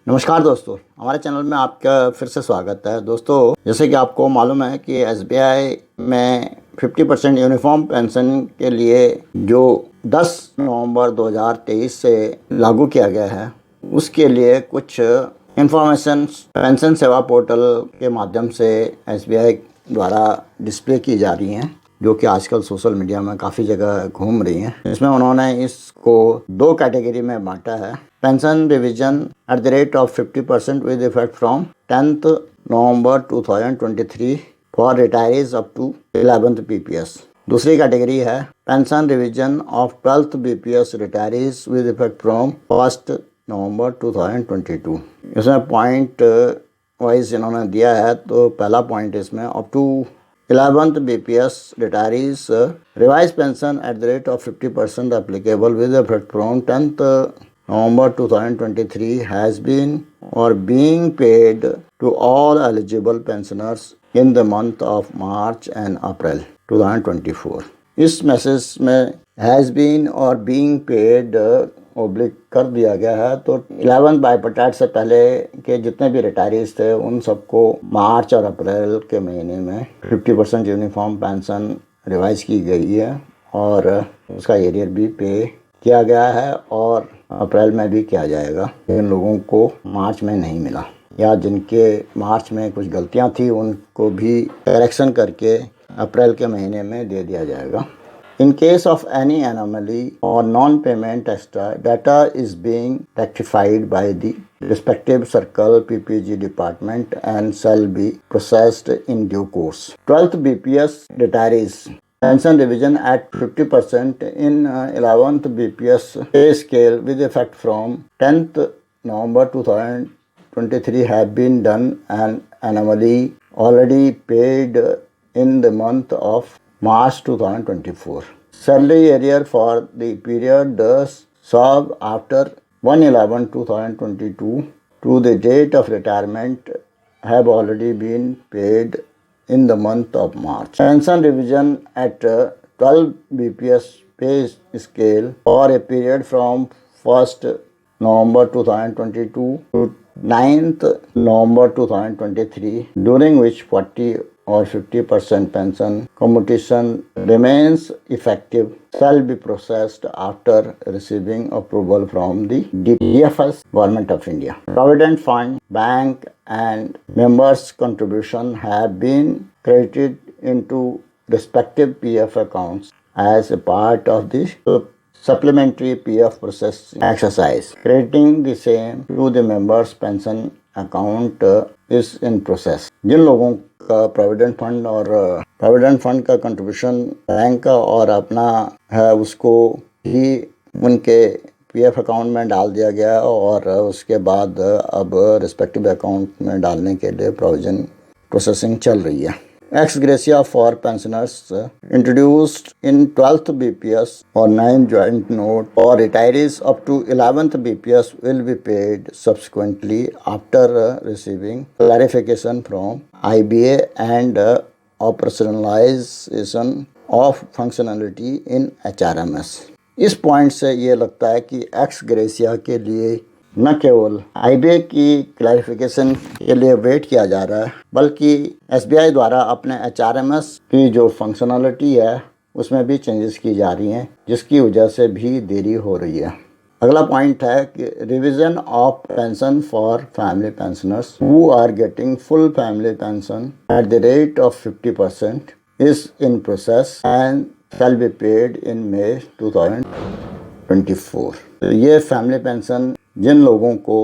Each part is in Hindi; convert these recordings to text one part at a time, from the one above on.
नमस्कार दोस्तों, हमारे चैनल में आपका फिर से स्वागत है। दोस्तों, जैसे कि आपको मालूम है कि एसबीआई में 50% यूनिफॉर्म पेंशन के लिए जो 10 नवंबर 2023 से लागू किया गया है, उसके लिए कुछ इंफॉर्मेशन पेंशन सेवा पोर्टल के माध्यम से एसबीआई द्वारा डिस्प्ले की जा रही हैं, जो कि आजकल सोशल मीडिया में काफ़ी जगह घूम रही हैं। इसमें उन्होंने इसको 2 कैटेगरी में बांटा है। Pension revision at the rate of 50% with effect from 10th November 2023 for retirees up to 11th BPS. दूसरी कैटेगरी है pension revision of 12th BPS retirees with effect from 1st November 2022। इसमें पॉइंट वाइज इन्होंने दिया है। तो पहला पॉइंट इसमें up to 11th BPS retirees revised pension at the rate of 50% applicable with effect from 10th November 2023 has been or being paid to all eligible pensioners in the month of March and April 2024। इस मैसेज में हैज़ बीन और बीइंग पेड ओब्लिक कर दिया गया है। तो 11 बाइपटाइट से पहले के जितने भी रिटायरीज थे उन सबको मार्च और अप्रैल के महीने में 50% यूनिफॉर्म पेंशन रिवाइज की गई है और उसका एरियर भी पे किया गया है और अप्रैल में भी किया जाएगा। जिन लोगों को मार्च में नहीं मिला या जिनके मार्च में कुछ गलतियां थी उनको भी करेक्शन करके अप्रैल के महीने में दे दिया जाएगा। In case of any anomaly or non-payment extra, data is being rectified by the respective circle PPG department and shall be processed in due course। 12th BPS retirees pension revision at 50% in 11th BPS pay scale with effect from 10th November 2023 have been done and anomaly already paid in the month of March 2024। Salary arrear for the period thus served after 1/11/2022 to the date of retirement have already been paid in the month of March। Pension revision at 12 BPS pay scale for a period from 1st November 2022 to 9th November 2023, during which 40 or 50% pension commutation remains effective, shall be processed after receiving approval from the DFS Government of India। Provident Fund, bank and members' contribution have been credited into respective PF accounts as a part of the supplementary PF processing exercise। Crediting the same to the members' pension account is in process। जिन लोगों का प्रोविडेंट फंड का कंट्रीब्यूशन बैंक का और अपना है उसको ही उनके पीएफ अकाउंट में डाल दिया गया और उसके बाद अब रिस्पेक्टिव अकाउंट में डालने के लिए प्रोविजन प्रोसेसिंग चल रही है। Ex gratia for pensioners introduced in 12th BPS or 9th joint note for retirees up to 11th BPS will be paid subsequently after receiving clarification from IBA and operationalization of functionality in HRMS। इस पॉइंट से ये लगता है कि एक्स ग्रेसिया के लिए न केवल आईबीए की क्लैरिफिकेशन के लिए वेट किया जा रहा है, बल्कि एसबीआई द्वारा अपने एचआरएमएस की जो फंक्शनलिटी है उसमें भी चेंजेस की जा रही हैं, जिसकी वजह से भी देरी हो रही है। अगला पॉइंट है कि revision of pension for family pensioners who are getting full family pension at the rate of 50% is in process and shall be paid in May 2024। ये फैमिली पेंशन जिन लोगों को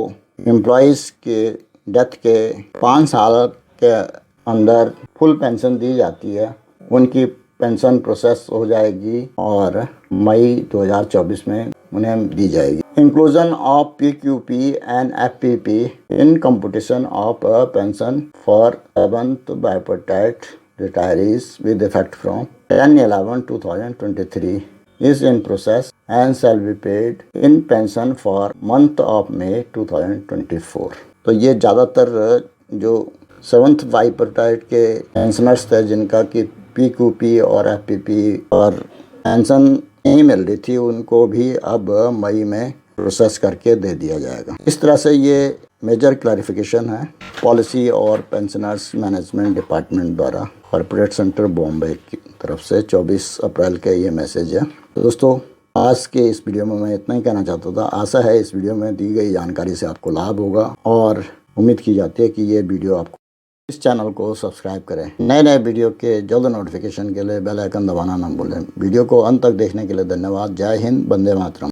एम्प्लॉयज़ के डेथ के 5 साल के अंदर फुल पेंशन दी जाती है, उनकी पेंशन प्रोसेस हो जाएगी और मई 2024 में उन्हें दी जाएगी। Inclusion of PQP and FPP in competition of pension for 7th bipartite retirees with effect from 10/11/2023 is in process and shall be paid in pension for month of May 2024। तो ये ज़्यादातर जो 7th बाइपटाइट के पेंशनर्स थे जिनका कि पीक्यूपी और एफपीपी और पेंशन नहीं मिल रही थी, उनको भी अब मई में प्रोसेस करके दे दिया जाएगा। इस तरह से ये मेजर क्लैरिफिकेशन है पॉलिसी और पेंशनर्स मैनेजमेंट डिपार्टमेंट द्वारा कॉर्पोरेट सेंटर बॉम्बे की तरफ से 24 अप्रैल का ये मैसेज है। तो दोस्तों, आज के इस वीडियो में मैं इतना ही कहना चाहता था। आशा है इस वीडियो में दी गई जानकारी से आपको लाभ होगा और उम्मीद की जाती है कि ये वीडियो आपको। इस चैनल को सब्सक्राइब करें। नए नए वीडियो के जल्द नोटिफिकेशन के लिए बेल आइकन दबाना ना भूलें। वीडियो को अंत तक देखने के लिए धन्यवाद। जय हिंद, वंदे मातरम।